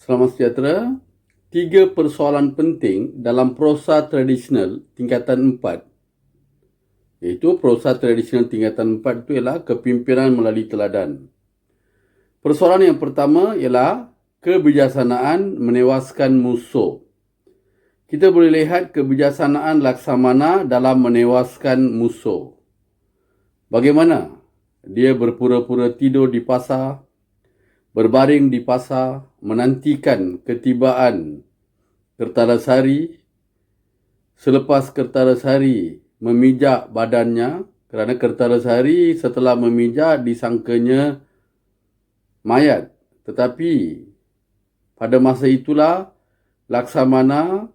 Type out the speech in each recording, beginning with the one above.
Selamat sejahtera. 3 persoalan penting dalam prosa tradisional tingkatan 4. Iaitu prosa tradisional tingkatan 4 itu ialah kepimpinan melalui teladan. Persoalan yang pertama ialah kebijaksanaan menewaskan musuh. Kita boleh lihat kebijaksanaan Laksamana dalam menewaskan musuh. Bagaimana? Dia berpura-pura tidur di pasar, berbaring di pasar, menantikan ketibaan Kertalasari. Selepas Kertalasari memijak badannya, kerana Kertalasari setelah memijak disangkanya mayat. Tetapi pada masa itulah Laksamana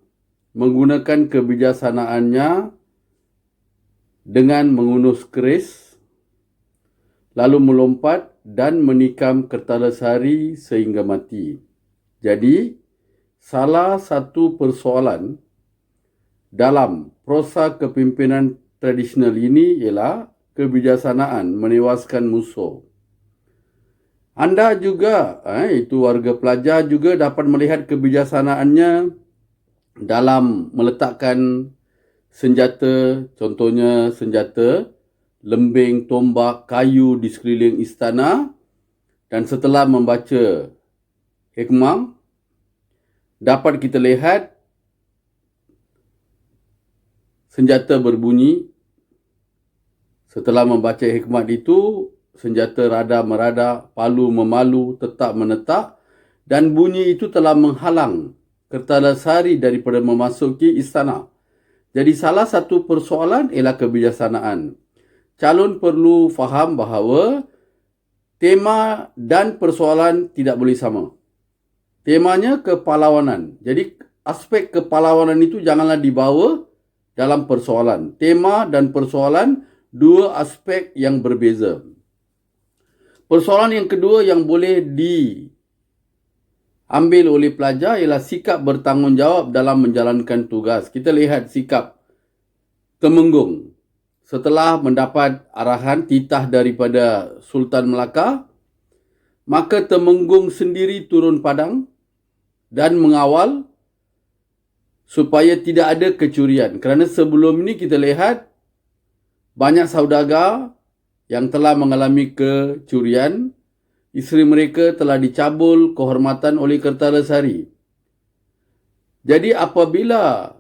menggunakan kebijaksanaannya dengan mengunus keris, lalu melompat dan menikam Kertalasari sehingga mati. Jadi, salah satu persoalan dalam prosa kepimpinan tradisional ini ialah kebijaksanaan menewaskan musuh. Anda juga, itu warga pelajar juga dapat melihat kebijaksanaannya dalam meletakkan senjata, contohnya senjata lembing, tombak, kayu di sekeliling istana, dan setelah membaca hikmah, dapat kita lihat senjata berbunyi. Setelah membaca hikmat itu, senjata rada merada, palu memalu, tetak menetak, dan bunyi itu telah menghalang Kertalasari daripada memasuki istana. Jadi salah satu persoalan ialah kebijaksanaan. Calon perlu faham bahawa tema dan persoalan tidak boleh sama. Temanya kepahlawanan. Jadi aspek kepahlawanan itu janganlah dibawa dalam persoalan. Tema dan persoalan dua aspek yang berbeza. Persoalan yang kedua yang boleh diambil oleh pelajar ialah sikap bertanggungjawab dalam menjalankan tugas. Kita lihat sikap Temenggung. Setelah mendapat arahan titah daripada Sultan Melaka, maka Temenggung sendiri turun padang dan mengawal supaya tidak ada kecurian. Kerana sebelum ini kita lihat banyak saudagar yang telah mengalami kecurian. Isteri mereka telah dicabul kehormatan oleh Kertalasari. Jadi apabila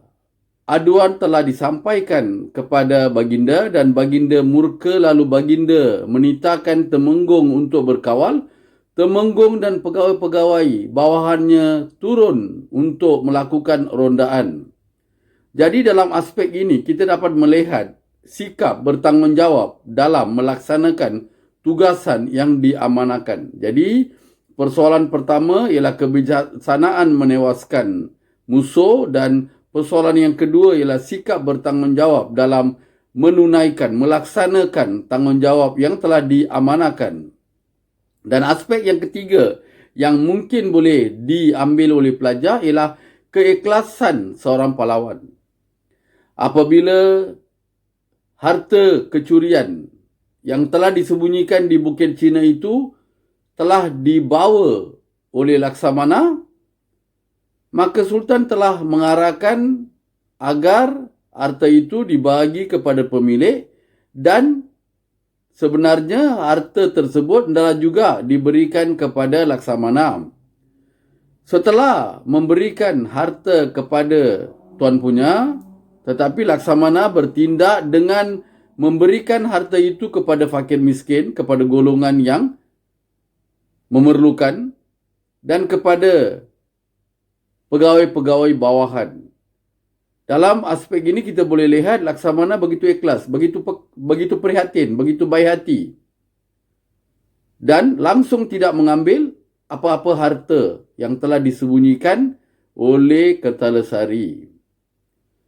aduan telah disampaikan kepada baginda dan baginda murka, lalu baginda menitahkan Temenggung untuk berkawal, Temenggung dan pegawai-pegawai bawahannya turun untuk melakukan rondaan. Jadi dalam aspek ini kita dapat melihat sikap bertanggungjawab dalam melaksanakan tugasan yang diamanahkan. Jadi persoalan pertama ialah kebijaksanaan menewaskan musuh, dan persoalan yang kedua ialah sikap bertanggungjawab dalam menunaikan, melaksanakan tanggungjawab yang telah diamanahkan. Dan aspek yang ketiga yang mungkin boleh diambil oleh pelajar ialah keikhlasan seorang pahlawan. Apabila harta kecurian yang telah disembunyikan di Bukit Cina itu telah dibawa oleh Laksamana, maka Sultan telah mengarahkan agar harta itu dibagi kepada pemilik, dan sebenarnya harta tersebut adalah juga diberikan kepada Laksamana. Setelah memberikan harta kepada tuan punya, tetapi Laksamana bertindak dengan memberikan harta itu kepada fakir miskin, kepada golongan yang memerlukan, dan kepada pegawai-pegawai bawahan. Dalam aspek ini kita boleh lihat Laksamana begitu ikhlas, begitu prihatin, begitu baik hati, dan langsung tidak mengambil apa-apa harta yang telah disembunyikan oleh Kertalasari.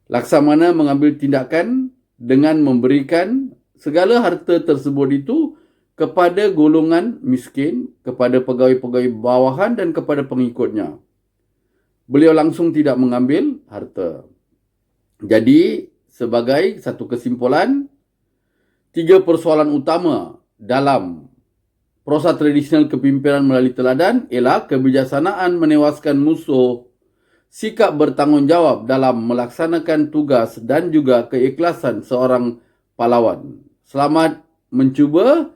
Laksamana mengambil tindakan dengan memberikan segala harta tersebut itu kepada golongan miskin, kepada pegawai-pegawai bawahan dan kepada pengikutnya. Beliau langsung tidak mengambil harta. Jadi, sebagai satu kesimpulan, 3 persoalan utama dalam prosa tradisional kepimpinan melalui teladan ialah kebijaksanaan menewaskan musuh, sikap bertanggungjawab dalam melaksanakan tugas dan juga keikhlasan seorang pahlawan. Selamat mencuba.